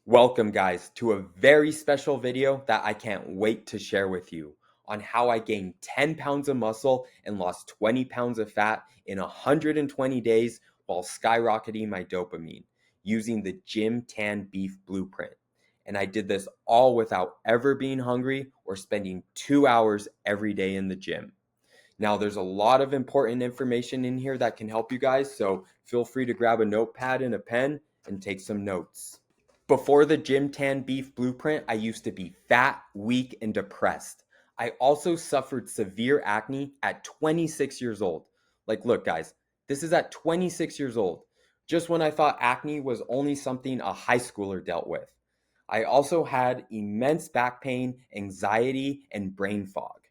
Welcome, guys, to a very special video that I can't wait to share with you on how I gained 10 pounds of muscle and lost 20 pounds of fat in 120 days while skyrocketing my dopamine using the Gym Tan Beef Blueprint. And I did this all without ever being hungry or spending 2 hours every day in the gym. Now, there's a lot of important information in here that can help you guys, so feel free to grab a notepad and a pen and take some notes. Before the Gym Tan Beef Blueprint, I used to be fat, weak, and depressed. I also suffered severe acne at 26 years old. Look, guys, this is at 26 years old, just when I thought acne was only something a high schooler dealt with. I also had immense back pain, anxiety, and brain fog.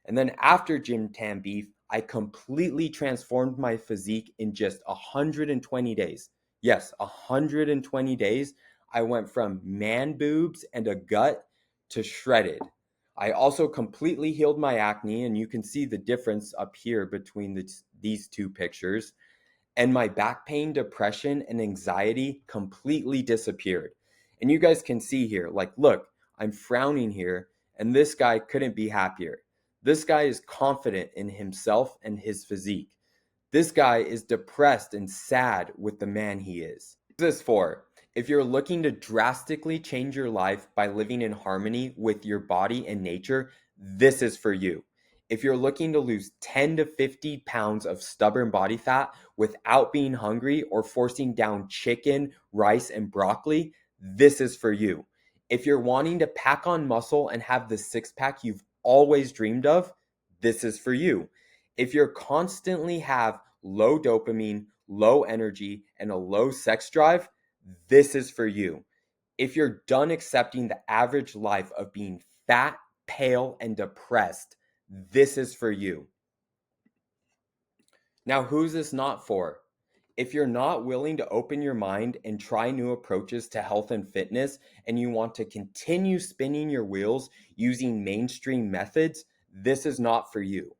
And then after Gym Tan Beef, I completely transformed my physique in just 120 days. Yes, 120 days. I went from man boobs and a gut to shredded. I also completely healed my acne, and you can see the difference up here between these two pictures. And my back pain, depression, and anxiety completely disappeared. And you guys can see here, look, I'm frowning here, and this guy couldn't be happier. This guy is confident in himself and his physique. This guy is depressed and sad with the man he is. This is for if you're looking to drastically change your life by living in harmony with your body and nature, this is for you. If you're looking to lose 10 to 50 pounds of stubborn body fat without being hungry or forcing down chicken, rice, and broccoli, this is for you. If you're wanting to pack on muscle and have the six pack you've always dreamed of, this is for you. If you're constantly have low dopamine, low energy, and a low sex drive, this is for you. If you're done accepting the average life of being fat, pale, and depressed, this is for you. Now, who's this not for? If you're not willing to open your mind and try new approaches to health and fitness, and you want to continue spinning your wheels using mainstream methods, this is not for you.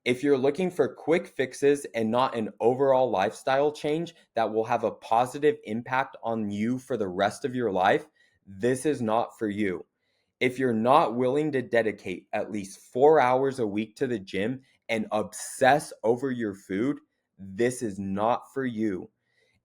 If you're looking for quick fixes and not an overall lifestyle change that will have a positive impact on you for the rest of your life, this is not for you. If you're not willing to dedicate at least 4 hours a week to the gym and obsess over your food, this is not for you.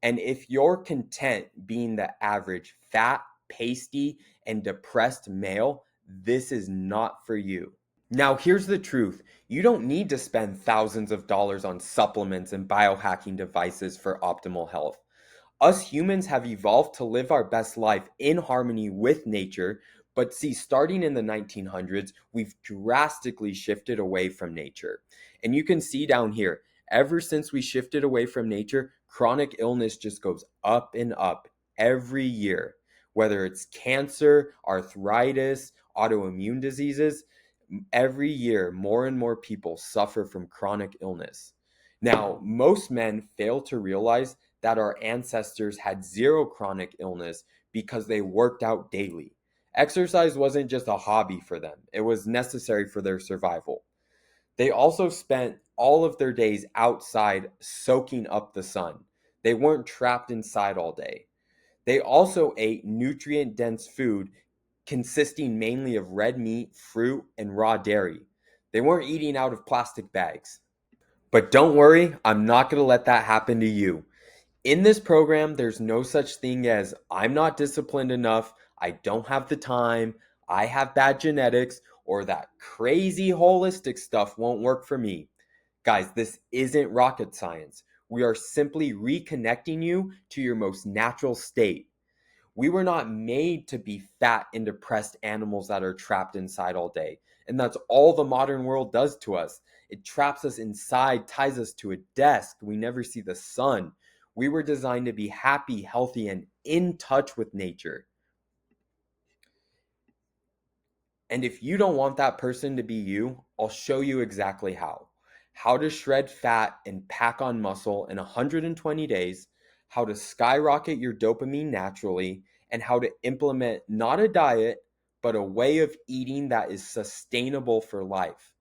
And if you're content being the average fat, pasty, and depressed male, this is not for you. Now, here's the truth. You don't need to spend thousands of dollars on supplements and biohacking devices for optimal health. Us humans have evolved to live our best life in harmony with nature, but see, starting in the 1900s, we've drastically shifted away from nature. And you can see down here, ever since we shifted away from nature, chronic illness just goes up and up every year. Whether it's cancer, arthritis, autoimmune diseases, every year more and more people suffer from chronic illness. Now, most men fail to realize that our ancestors had zero chronic illness because they worked out daily. Exercise wasn't just a hobby for them, it was necessary for their survival. They also spent all of their days outside soaking up the sun. They weren't trapped inside all day. They also ate nutrient dense food consisting mainly of red meat, fruit, and raw dairy. They weren't eating out of plastic bags. But don't worry, I'm not going to let that happen to you. In this program, there's no such thing as I'm not disciplined enough, I don't have the time, I have bad genetics, or that crazy holistic stuff won't work for me. Guys, this isn't rocket science. We are simply reconnecting you to your most natural state. We were not made to be fat and depressed animals that are trapped inside all day. And that's all the modern world does to us. It traps us inside, ties us to a desk. We never see the sun. We were designed to be happy, healthy, and in touch with nature. And if you don't want that person to be you, I'll show you exactly how. How to shred fat and pack on muscle in 120 days, how to skyrocket your dopamine naturally, and how to implement not a diet, but a way of eating that is sustainable for life.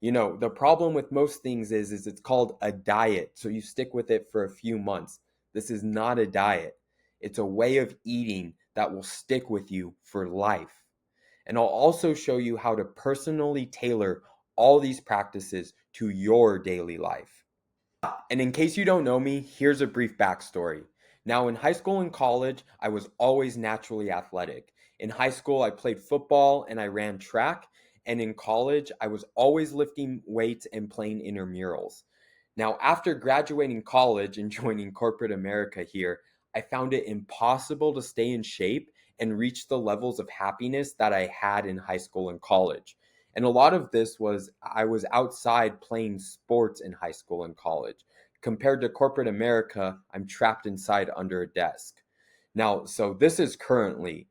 You know, the problem with most things is it's called a diet, so you stick with it for a few months. This is not a diet. It's a way of eating that will stick with you for life. And I'll also show you how to personally tailor all these practices to your daily life. And in case you don't know me, here's a brief backstory. Now, in high school and college, I was always naturally athletic. In high school, I played football and I ran track. And in college, I was always lifting weights and playing intramurals. Now, after graduating college and joining corporate America here, I found it impossible to stay in shape and reach the levels of happiness that I had in high school and college. And a lot of this was I was outside playing sports in high school and college. Compared to corporate America, I'm trapped inside under a desk. Now, so this is currently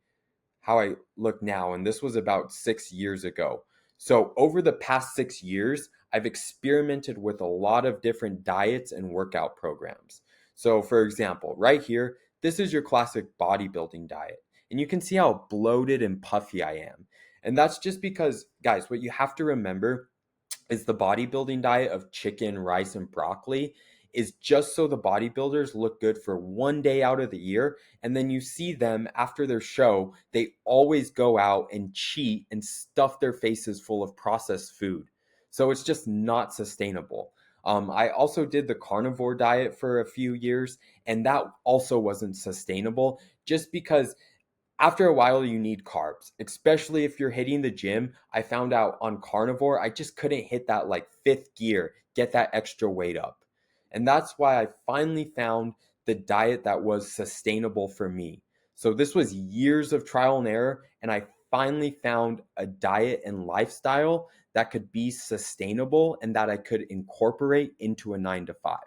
how I look now, and this was about 6 years ago. So, over the past 6 years, I've experimented with a lot of different diets and workout programs. So, for example, right here, this is your classic bodybuilding diet. And you can see how bloated and puffy I am. And that's just because, guys, what you have to remember is the bodybuilding diet of chicken, rice, and broccoli is just so the bodybuilders look good for one day out of the year. And then you see them after their show, they always go out and cheat and stuff their faces full of processed food. So it's just not sustainable. I also did the carnivore diet for a few years, and that also wasn't sustainable just because after a while you need carbs, especially if you're hitting the gym. I found out on carnivore I just couldn't hit that like fifth gear, get that extra weight up. And that's why I finally found the diet that was sustainable for me. So this was years of trial and error, and I finally found a diet and lifestyle that could be sustainable and that I could incorporate into a 9 to 5.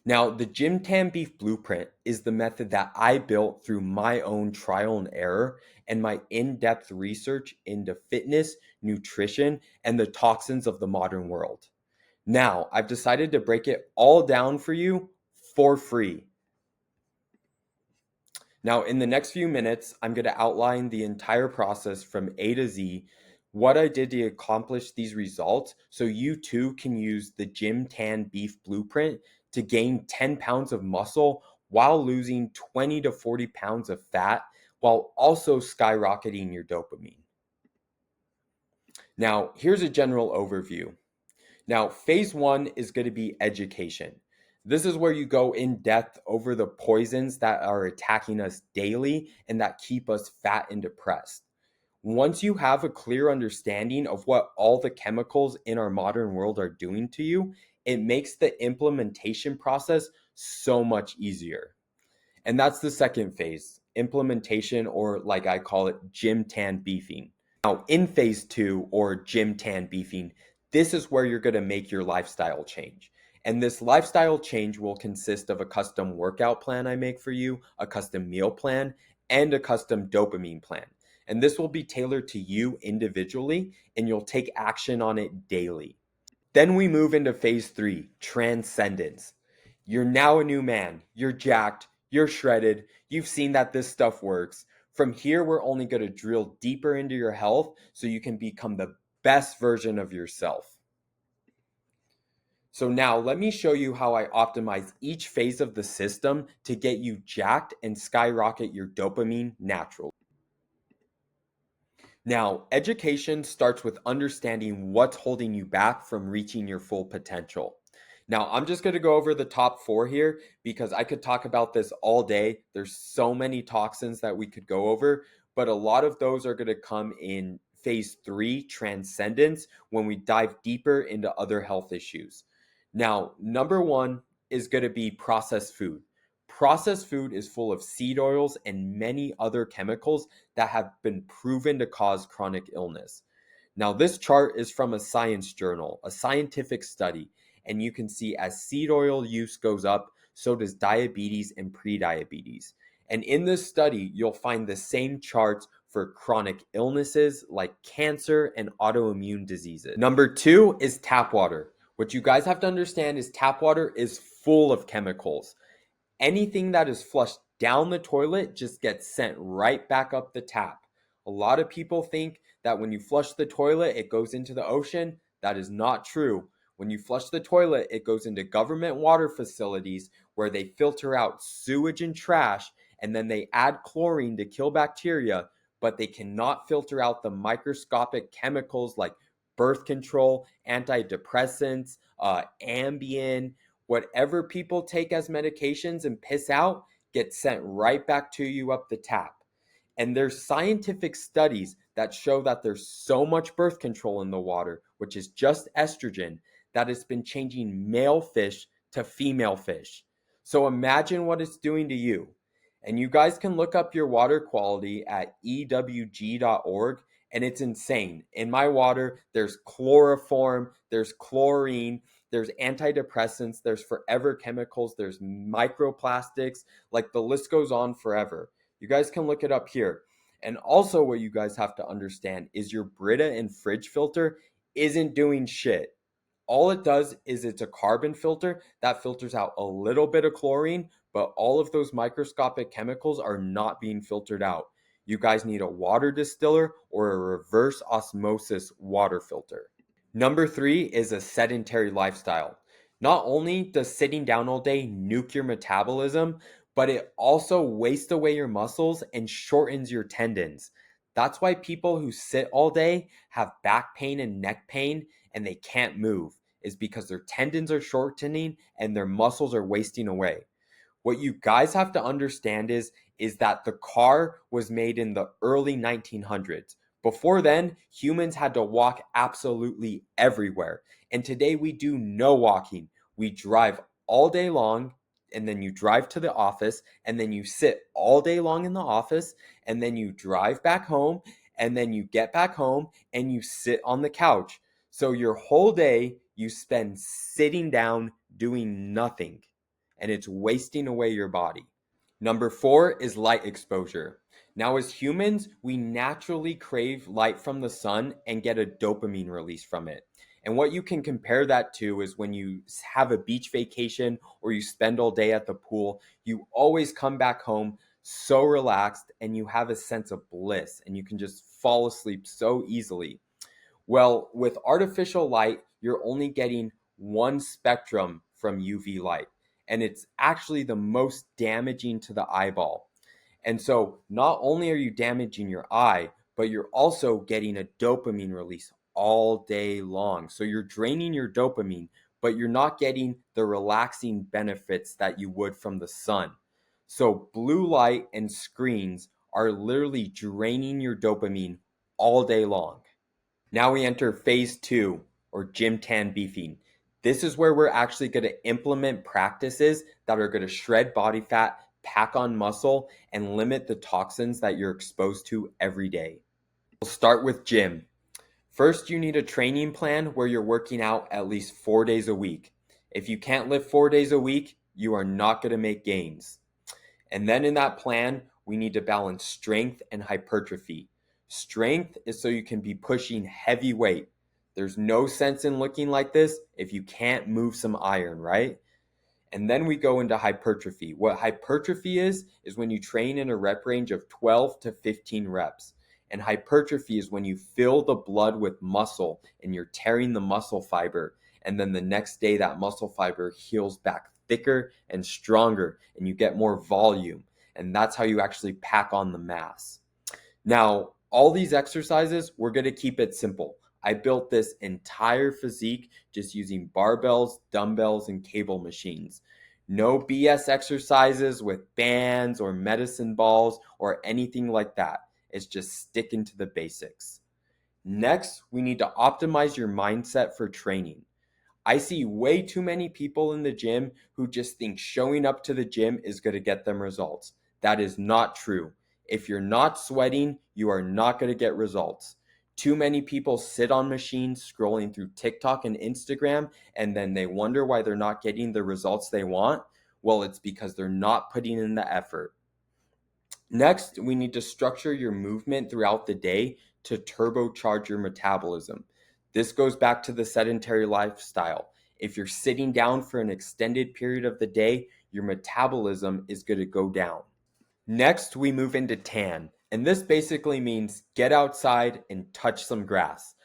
Now, the Gym Tan Beef Blueprint is the method that I built through my own trial and error and my in depth research into fitness, nutrition, and the toxins of the modern world. Now, I've decided to break it all down for you for free. Now, in the next few minutes, I'm going to outline the entire process from A to Z, what I did to accomplish these results, so you too can use the Gym Tan Beef Blueprint to gain 10 pounds of muscle while losing 20 to 40 pounds of fat, while also skyrocketing your dopamine. Now, here's a general overview. Now, phase one is going to be education. This is where you go in depth over the poisons that are attacking us daily and that keep us fat and depressed. Once you have a clear understanding of what all the chemicals in our modern world are doing to you, it makes the implementation process so much easier. And that's the second phase, implementation, or like I call it, gym tan beefing. Now, in phase two, or gym tan beefing, this is where you're going to make your lifestyle change. And this lifestyle change will consist of a custom workout plan I make for you, a custom meal plan, and a custom dopamine plan. And this will be tailored to you individually, and you'll take action on it daily. Then we move into phase three, transcendence. You're now a new man. You're jacked. You're shredded. You've seen that this stuff works. From here, we're only going to drill deeper into your health so you can become the best version of yourself. So now let me show you how I optimize each phase of the system to get you jacked and skyrocket your dopamine naturally. Now, education starts with understanding what's holding you back from reaching your full potential. Now, I'm just going to go over the top four here because I could talk about this all day. There's so many toxins that we could go over, but a lot of those are going to come in phase three, transcendence, when we dive deeper into other health issues. Now, number one is going to be processed food. Processed food is full of seed oils and many other chemicals that have been proven to cause chronic illness. Now, this chart is from a science journal, a scientific study, and you can see as seed oil use goes up, so does diabetes and prediabetes. And in this study, you'll find the same charts for chronic illnesses like cancer and autoimmune diseases. Number two is tap water. What you guys have to understand is tap water is full of chemicals. Anything that is flushed down the toilet just gets sent right back up the tap. A lot of people think that when you flush the toilet, it goes into the ocean. That is not true. When you flush the toilet, it goes into government water facilities where they filter out sewage and trash and then they add chlorine to kill bacteria, but they cannot filter out the microscopic chemicals like birth control, antidepressants, Ambien, whatever people take as medications and piss out gets sent right back to you up the tap. And there's scientific studies that show that there's so much birth control in the water, which is just estrogen, that it's been changing male fish to female fish. So imagine what it's doing to you. And you guys can look up your water quality at ewg.org, and it's insane. In my water, there's chloroform, there's chlorine, there's antidepressants, there's forever chemicals, there's microplastics, like the list goes on forever. You guys can look it up here. And also what you guys have to understand is your Brita and fridge filter isn't doing shit. All it does is it's a carbon filter that filters out a little bit of chlorine, but all of those microscopic chemicals are not being filtered out. You guys need a water distiller or a reverse osmosis water filter. Number 3 is a sedentary lifestyle. Not only does sitting down all day nuke your metabolism, but it also wastes away your muscles and shortens your tendons. That's why people who sit all day have back pain and neck pain and they can't move, is because their tendons are shortening and their muscles are wasting away. What you guys have to understand is that the car was made in the early 1900s. Before then, humans had to walk absolutely everywhere. And today we do no walking. We drive all day long, and then you drive to the office, and then you sit all day long in the office, and then you drive back home, and then you get back home and you sit on the couch. So your whole day you spend sitting down doing nothing, and it's wasting away your body. Number 4 is light exposure. Now, as humans, we naturally crave light from the sun and get a dopamine release from it. And what you can compare that to is when you have a beach vacation or you spend all day at the pool, you always come back home so relaxed and you have a sense of bliss and you can just fall asleep so easily. Well, with artificial light, you're only getting one spectrum from UV light, and it's actually the most damaging to the eyeball. And so, not only are you damaging your eye, but you're also getting a dopamine release all day long. So, you're draining your dopamine, but you're not getting the relaxing benefits that you would from the sun. So, blue light and screens are literally draining your dopamine all day long. Now we enter phase 2, or gym tan beefing. This is where we're actually going to implement practices that are going to shred body fat, pack on muscle, and limit the toxins that you're exposed to every day. We'll start with gym. First, you need a training plan where you're working out at least 4 days a week. If you can't lift 4 days a week, you are not going to make gains. And then in that plan, we need to balance strength and hypertrophy. Strength is so you can be pushing heavy weight. There's no sense in looking like this if you can't move some iron, right? And then we go into hypertrophy. What hypertrophy is when you train in a rep range of 12 to 15 reps. And hypertrophy is when you fill the blood with muscle and you're tearing the muscle fiber. And then the next day, that muscle fiber heals back thicker and stronger, and you get more volume. And that's how you actually pack on the mass. Now, all these exercises, we're going to keep it simple. I built this entire physique just using barbells, dumbbells, and cable machines. No BS exercises with bands or medicine balls or anything like that. It's just sticking to the basics. Next, we need to optimize your mindset for training. I see way too many people in the gym who just think showing up to the gym is going to get them results. That is not true. If you're not sweating, you are not going to get results. Too many people sit on machines scrolling through TikTok and Instagram, and then they wonder why they're not getting the results they want. Well, it's because they're not putting in the effort. Next, we need to structure your movement throughout the day to turbocharge your metabolism. This goes back to the sedentary lifestyle. If you're sitting down for an extended period of the day, your metabolism is going to go down. Next, we move into tan, and this basically means get outside and touch some grass.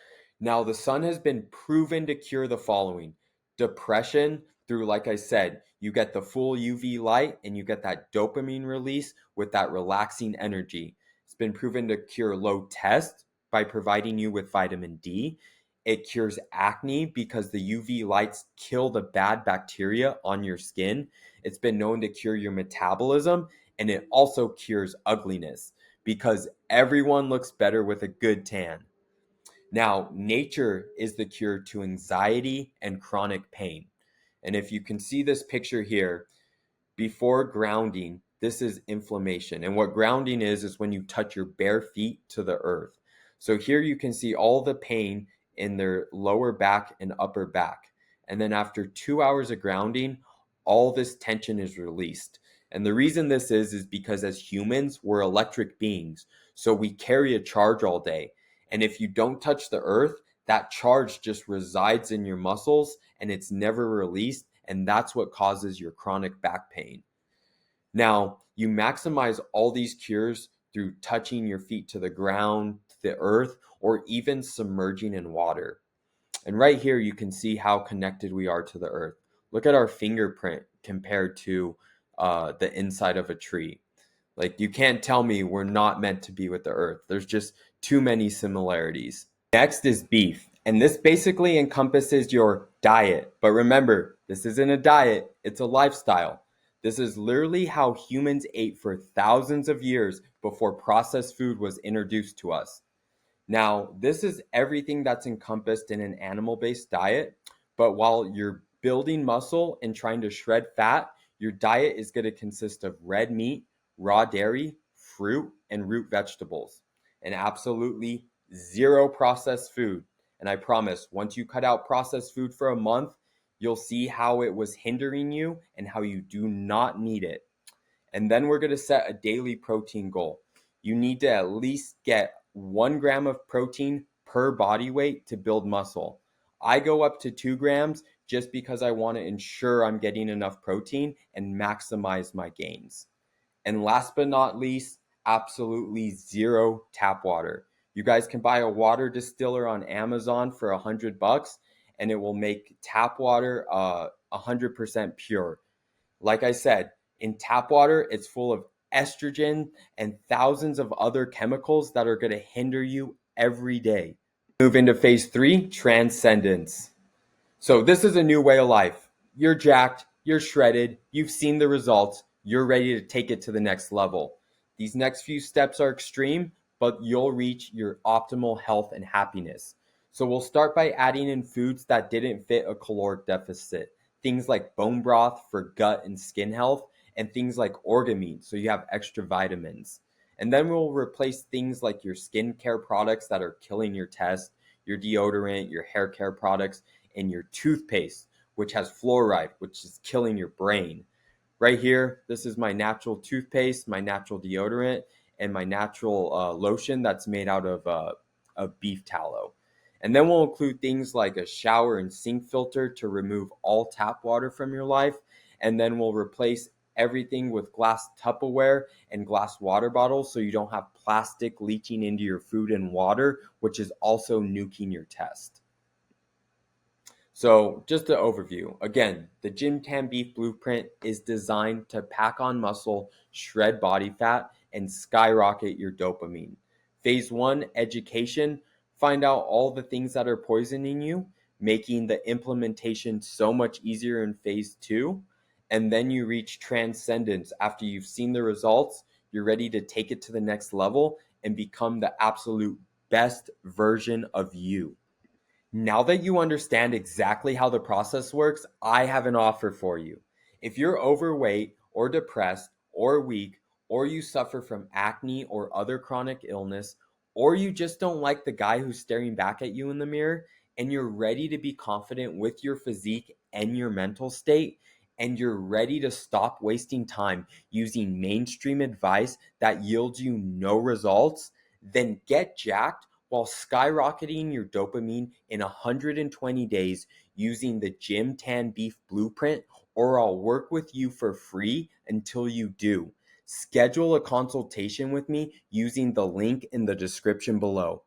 Now, the sun has been proven to cure the following: depression, through, like I said, you get the full UV light and you get that dopamine release with that relaxing energy. It's been proven to cure low test by providing you with vitamin D. It cures acne because the UV lights kill the bad bacteria on your skin. It's been known to cure your metabolism, and it also cures ugliness because everyone looks better with a good tan. Now, nature is the cure to anxiety and chronic pain. And if you can see this picture here, before grounding, this is inflammation. And what grounding is when you touch your bare feet to the earth. So here you can see all the pain in their lower back and upper back. And then after 2 hours of grounding, all this tension is released. And the reason this is because as humans, we're electric beings. So we carry a charge all day. And if you don't touch the earth, that charge just resides in your muscles and it's never released. And that's what causes your chronic back pain. Now, you maximize all these cures through touching your feet to the ground, the earth, or even submerging in water. And right here, you can see how connected we are to the earth. Look at our fingerprint compared to the inside of a tree. Like, you can't tell me we're not meant to be with the earth. There's just too many similarities. Next is beef. And this basically encompasses your diet. But remember, this isn't a diet, it's a lifestyle. This is literally how humans ate for thousands of years before processed food was introduced to us. Now, this is everything that's encompassed in an animal-based diet, but while you're building muscle and trying to shred fat, your diet is going to consist of red meat, raw dairy, fruit, and root vegetables, and absolutely zero processed food. And I promise, once you cut out processed food for a month, you'll see how it was hindering you and how you do not need it. And then we're going to set a daily protein goal. You need to at least get 1 gram of protein per body weight to build muscle. I go up to 2 grams just because I want to ensure I'm getting enough protein and maximize my gains. And last but not least, absolutely zero tap water. You guys can buy a water distiller on Amazon for $100 and it will make tap water 100% pure. Like I said, in tap water, it's full of estrogen and thousands of other chemicals that are going to hinder you every day. Move into phase 3, transcendence. So this is a new way of life. You're jacked, you're shredded, you've seen the results, you're ready to take it to the next level. These next few steps are extreme, but you'll reach your optimal health and happiness. So we'll start by adding in foods that didn't fit a caloric deficit. Things like bone broth for gut and skin health, and things like organ meat, so you have extra vitamins. And then we'll replace things like your skincare products that are killing your test, your deodorant, your hair care products, and your toothpaste, which has fluoride, which is killing your brain. Right here, this is my natural toothpaste, my natural deodorant, and my natural lotion that's made out of beef tallow. And then we'll include things like a shower and sink filter to remove all tap water from your life. And then we'll replace everything with glass Tupperware and glass water bottles so you don't have plastic leaching into your food and water, which is also nuking your test. So just an overview. Again, the Gym Tan Beef Blueprint is designed to pack on muscle, shred body fat, and skyrocket your dopamine. Phase 1, education. Find out all the things that are poisoning you, making the implementation so much easier in phase 2. And then you reach transcendence. After you've seen the results, you're ready to take it to the next level and become the absolute best version of you. Now that you understand exactly how the process works, I have an offer for you. If you're overweight or depressed or weak, or you suffer from acne or other chronic illness, or you just don't like the guy who's staring back at you in the mirror, and you're ready to be confident with your physique and your mental state, and you're ready to stop wasting time using mainstream advice that yields you no results, then get jacked while skyrocketing your dopamine in 120 days using the Gym Tan Beef Blueprint, or I'll work with you for free until you do. Schedule a consultation with me using the link in the description below.